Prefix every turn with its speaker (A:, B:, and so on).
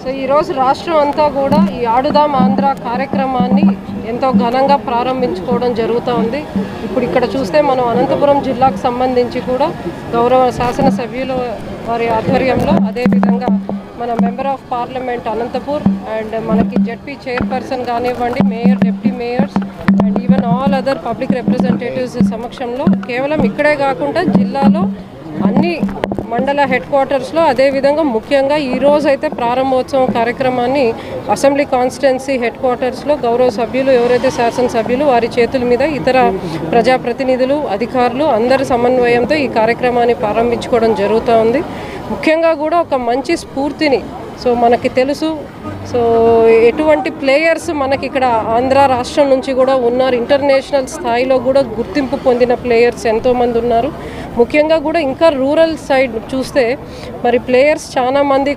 A: So ఈరోజు రాష్ట్రం అంతా కూడా ఈ ఆడుదాం ఆంధ్ర కార్యక్రమాన్ని ఎంతో ఘనంగా ప్రారంభించుకోవడం జరుగుతూ ఉంది. ఇప్పుడు ఇక్కడ చూస్తే మనం అనంతపురం జిల్లాకు సంబంధించి కూడా గౌరవ శాసనసభ్యుల వారి ఆధ్వర్యంలో, అదేవిధంగా మన member of parliament Anantapur and మనకి జెడ్పీ చైర్పర్సన్ కానివ్వండి, mayor, deputy mayors and even all other public representatives సమక్షంలో కేవలం ఇక్కడే కాకుండా జిల్లాలో అన్ని మండల హెడ్ క్వార్టర్స్లో, అదేవిధంగా ముఖ్యంగా ఈరోజు అయితే ప్రారంభోత్సవం కార్యక్రమాన్ని అసెంబ్లీ కాన్స్టిట్యున్సీ హెడ్ క్వార్టర్స్లో గౌరవ సభ్యులు ఎవరైతే శాసనసభ్యులు వారి చేతుల మీద ఇతర ప్రజాప్రతినిధులు, అధికారులు అందరి సమన్వయంతో ఈ కార్యక్రమాన్ని ప్రారంభించుకోవడం జరుగుతూ ఉంది. ముఖ్యంగా కూడా ఒక మంచి స్ఫూర్తిని, సో మనకి తెలుసు, సో ఎటువంటి ప్లేయర్స్ మనకి ఇక్కడ ఆంధ్ర రాష్ట్రం నుంచి కూడా ఉన్నారు, ఇంటర్నేషనల్ స్థాయిలో కూడా గుర్తింపు పొందిన ప్లేయర్స్ ఎంతోమంది ఉన్నారు. ముఖ్యంగా కూడా ఇంకా రూరల్ సైడ్ చూస్తే మరి ప్లేయర్స్ చాలామంది